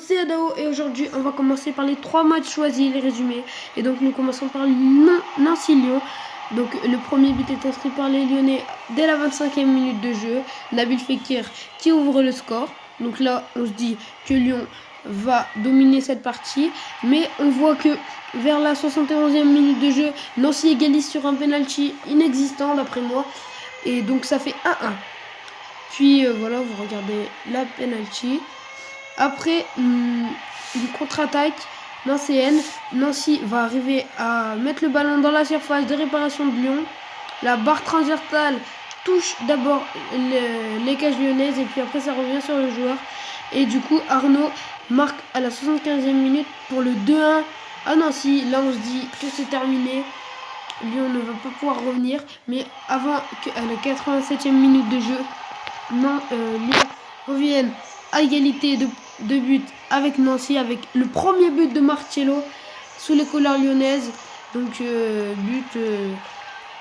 c'est Adao et aujourd'hui on va commencer par les 3 matchs choisis, les résumés. Et donc nous commençons par Nancy-Lyon. Donc le premier but est inscrit par les Lyonnais dès la 25e minute de jeu. Nabil Fekir qui ouvre le score. Donc là on se dit que Lyon va dominer cette partie. Mais on voit que vers la 71e minute de jeu, Nancy égalise sur un penalty inexistant d'après moi. Et donc ça fait 1-1. Puis voilà, vous regardez la penalty. Après une contre-attaque nancéenne, Nancy va arriver à mettre le ballon dans la surface de réparation de Lyon. La barre transversale touche d'abord les cages lyonnaises et puis après ça revient sur le joueur. Et du coup Arnaud marque à la 75e minute pour le 2-1 à Nancy. Là on se dit que c'est terminé. Lyon ne va pas pouvoir revenir. Mais avant qu'à la 87e minute de jeu, Lyon revienne à égalité de but avec Nancy, avec le premier but de Marcello sous les couleurs lyonnaises. Donc but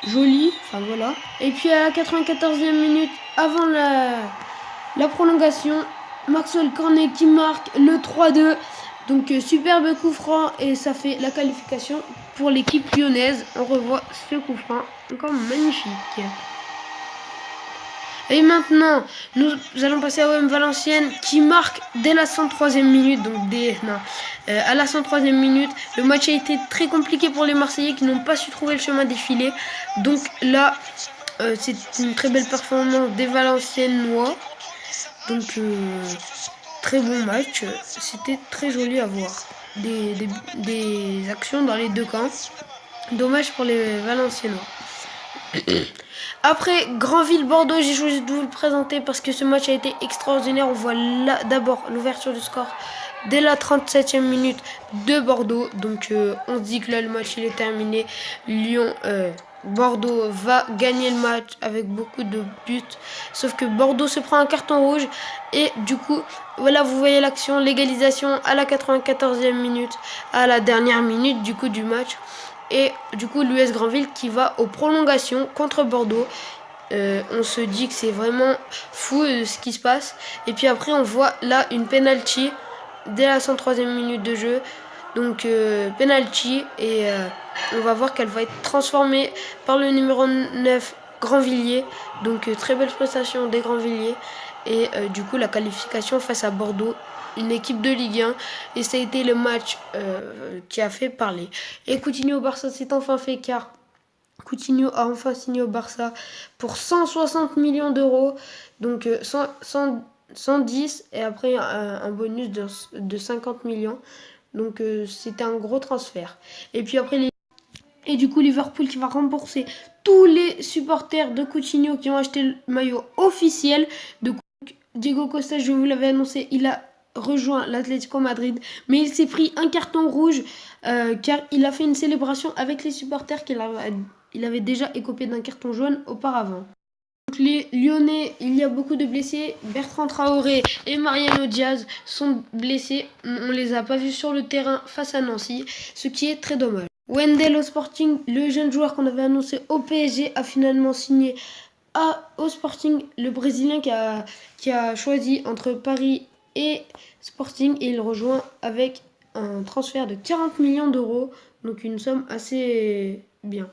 joli, enfin voilà. Et puis à la 94e minute, avant la prolongation, Maxwell Cornet qui marque le 3-2. Donc superbe coup franc et ça fait la qualification pour l'équipe lyonnaise. On revoit ce coup franc, encore magnifique. Et maintenant, nous allons passer à OM Valenciennes qui marque dès la 103e minute. Donc à la 103e minute, le match a été très compliqué pour les Marseillais qui n'ont pas su trouver le chemin des filets. Donc là, c'est une très belle performance des Valenciennois. Donc très bon match. C'était très joli à voir. Des actions dans les deux camps. Dommage pour les Valenciennois. Après Granville-Bordeaux, j'ai choisi de vous le présenter parce que ce match a été extraordinaire. On voit là d'abord l'ouverture du score dès la 37e minute de Bordeaux. Donc on se dit que là le match il est terminé. Bordeaux va gagner le match avec beaucoup de buts. Sauf que Bordeaux se prend un carton rouge. Et du coup, voilà, vous voyez l'action, l'égalisation à la 94e minute, à la dernière minute du coup du match. Et du coup l'US Granville qui va aux prolongations contre Bordeaux. On se dit que c'est vraiment fou ce qui se passe. Et puis après on voit là une penalty dès la 103e minute de jeu. Donc penalty et on va voir qu'elle va être transformée par le numéro 9 Grandvilliers. Donc très belle prestation des Grandvilliers. Et du coup la qualification face à Bordeaux, une équipe de Ligue 1, et ça a été le match qui a fait parler. Et Coutinho au Barça, c'est enfin fait car Coutinho a enfin signé au Barça pour 160 millions d'euros, donc 110 et après un bonus de 50 millions. Donc c'était un gros transfert. Et puis après et du coup Liverpool qui va rembourser tous les supporters de Coutinho qui ont acheté le maillot officiel de Diego Costa. Je vous l'avais annoncé, il a rejoint l'Atlético Madrid, mais il s'est pris un carton rouge car il a fait une célébration avec les supporters il avait déjà écopé d'un carton jaune auparavant. Donc les Lyonnais, il y a beaucoup de blessés. Bertrand Traoré et Mariano Diaz sont blessés. On les a pas vus sur le terrain face à Nancy, ce qui est très dommage. Wendell au Sporting, le jeune joueur qu'on avait annoncé au PSG, a finalement signé au Sporting, le Brésilien qui a choisi entre Paris et Sporting, et il rejoint avec un transfert de 40 millions d'euros, donc une somme assez bien.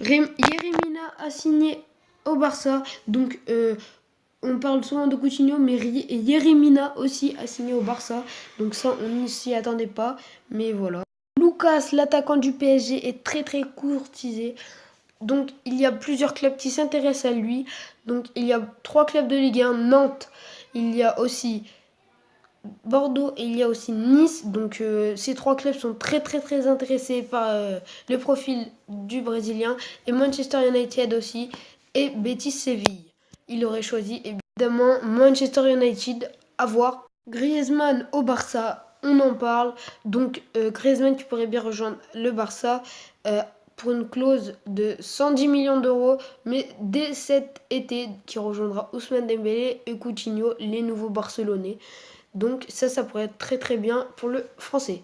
Yeremina a signé au Barça, donc on parle souvent de Coutinho, mais Yeremina aussi a signé au Barça, donc ça on ne s'y attendait pas, mais voilà. Lucas, l'attaquant du PSG, est très très courtisé. Donc il y a plusieurs clubs qui s'intéressent à lui. Donc il y a 3 clubs de Ligue 1, Nantes, il y a aussi Bordeaux et il y a aussi Nice. Donc ces 3 clubs sont très très très intéressés par le profil du Brésilien. Et Manchester United aussi et Betis Séville. Il aurait choisi évidemment Manchester United, à voir. Griezmann au Barça, on en parle. Donc Griezmann qui pourrait bien rejoindre le Barça pour une clause de 110 millions d'euros, mais dès cet été, qui rejoindra Ousmane Dembélé et Coutinho, les nouveaux Barcelonais. Donc ça pourrait être très très bien pour le français.